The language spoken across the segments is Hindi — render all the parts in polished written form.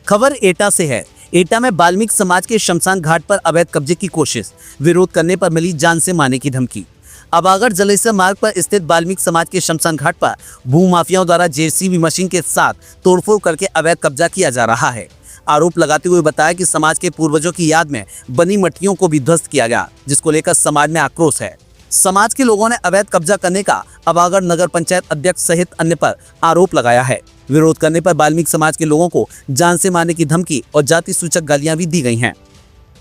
खबर एटा से है। एटा में बाल्मीकि समाज के शमशान घाट पर अवैध कब्जे की कोशिश, विरोध करने पर मिली जान से मारने की धमकी। अबागढ़ जलेसर मार्ग पर स्थित बाल्मीकि समाज के शमशान घाट पर भूमाफियाओं द्वारा जेसीबी मशीन के साथ तोड़फोड़ करके अवैध कब्जा किया जा रहा है। आरोप लगाते हुए बताया कि समाज के पूर्वजों की याद में बनी मठियों को भी ध्वस्त किया गया, जिसको लेकर समाज में आक्रोश है। समाज के लोगों ने अवैध कब्जा करने का अबागढ़ नगर पंचायत अध्यक्ष सहित अन्य पर आरोप लगाया है। विरोध करने पर बाल्मीकि समाज के लोगों को जान से मारने की धमकी और जाति सूचक गालियां भी दी गई हैं।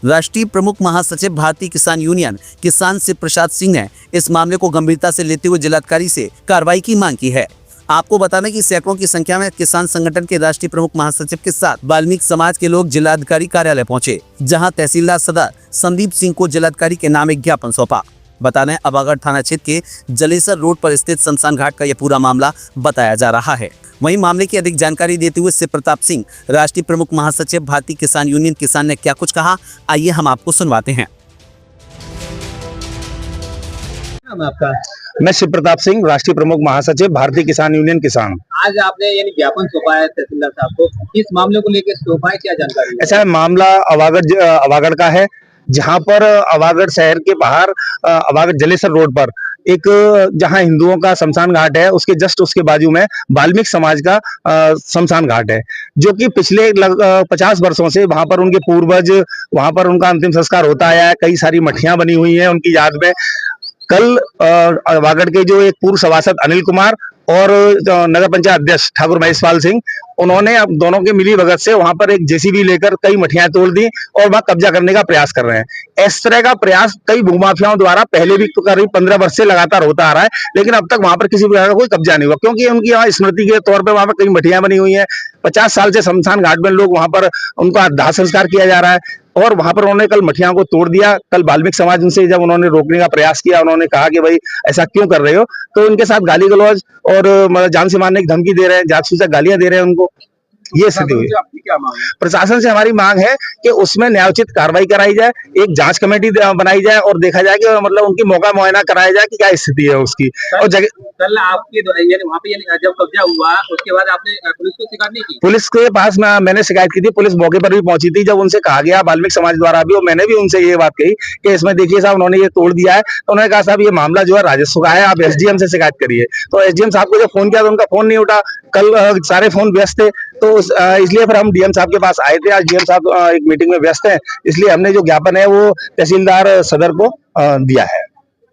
राष्ट्रीय प्रमुख महासचिव भारतीय किसान यूनियन किसान शिव प्रसाद सिंह ने इस मामले को गंभीरता से लेते हुए जिलाधिकारी से कार्रवाई की मांग की है। आपको बताना कि सैकड़ों की संख्या में किसान संगठन के राष्ट्रीय प्रमुख महासचिव के साथ बाल्मीकि समाज के लोग जिलाधिकारी कार्यालय पहुंचे, जहां तहसीलदार सदर संदीप सिंह को जिलाधिकारी के नाम एक ज्ञापन सौंपा। बता दें, अबागढ़ थाना क्षेत्र के जलेसर रोड पर स्थित शमशान घाट का यह पूरा मामला बताया जा रहा है। वहीं मामले की अधिक जानकारी देते हुए शिव प्रताप सिंह, राष्ट्रीय प्रमुख महासचिव भारतीय किसान यूनियन किसान, ने क्या कुछ कहा, आइए हम आपको सुनवाते हैं। आपका? मैं शिव प्रताप सिंह, राष्ट्रीय प्रमुख महासचिव भारतीय किसान यूनियन किसान। आज आपने यानी ज्ञापन सौंपा है तहसीलदार साहब को, किस मामले को लेकर सौंपा है, क्या जानकारी है? ऐसा है, मामला अबागढ़ का है, जहां पर अबागढ़ शहर के बाहर अबागढ़ जलेसर रोड पर एक जहां हिंदुओं का शमशान घाट है, उसके जस्ट उसके बाजू में बाल्मीकि समाज का शमशान घाट है, जो कि पिछले 50 वर्षों से वहां पर उनके पूर्वज वहां पर उनका अंतिम संस्कार होता आया है। कई सारी मठियां बनी हुई हैं उनकी याद में। कल अबागढ़ के जो एक पूर्व सभासद अनिल कुमार और नगर पंचायत अध्यक्ष ठाकुर महेशपाल सिंह, उन्होंने अब दोनों के मिली भगत से वहां पर एक जेसीबी लेकर कई मठियां तोड़ दी और वहां कब्जा करने का प्रयास कर रहे हैं। इस तरह का प्रयास कई भूमाफियाओं द्वारा पहले भी करीब 15 वर्ष से लगातार होता आ रहा है, लेकिन अब तक वहां पर किसी प्रकार का कोई कब्जा नहीं हुआ, क्योंकि उनकी यहाँ स्मृति के तौर पर वहां पर कई मठियां बनी हुई हैं। 50 साल से शमशान घाट में लोग वहां पर उनका दाह संस्कार किया जा रहा है और वहां पर उन्होंने कल मठियां को तोड़ दिया। कल बाल्मीकि समाज उनसे जब उन्होंने रोकने का प्रयास किया, उन्होंने कहा कि भाई ऐसा क्यों कर रहे हो, तो उनके साथ गाली गलौज और जान से मारने की धमकी दे रहे हैं, जात सूचक गालियां दे रहे हैं उनको। ये स्थिति हुई। प्रशासन से हमारी मांग है कि उसमें न्यायोचित कार्रवाई कराई जाए, एक जांच कमेटी बनाई जाए और देखा जाए कि मतलब उनकी मौका मुआयना कराया जाए कि क्या स्थिति है उसकी। और कल आपके वहाँ पे जब कब्जा हुआ उसके बाद आपने पुलिस को शिकायत नहीं की? पुलिस के पास मैंने शिकायत की थी, पुलिस मौके पर भी पहुंची थी। जब उनसे कहा गया बाल्मीकि समाज द्वारा भी, और मैंने भी उनसे ये बात कही कि इसमें देखिए साहब, उन्होंने ये तोड़ दिया है, तो उन्होंने कहा साहब ये मामला जो है राजस्व का है, आप एसडीएम से शिकायत करिए। तो एसडीएम साहब को जब फोन किया तो उनका फोन नहीं उठा। कल सारे फोन व्यस्त थे, तो इसलिए फिर हम डीएम साहब के पास आए थे। आज डीएम साहब एक मीटिंग में व्यस्त हैं, इसलिए हमने जो ज्ञापन है वो तहसीलदार सदर को दिया है।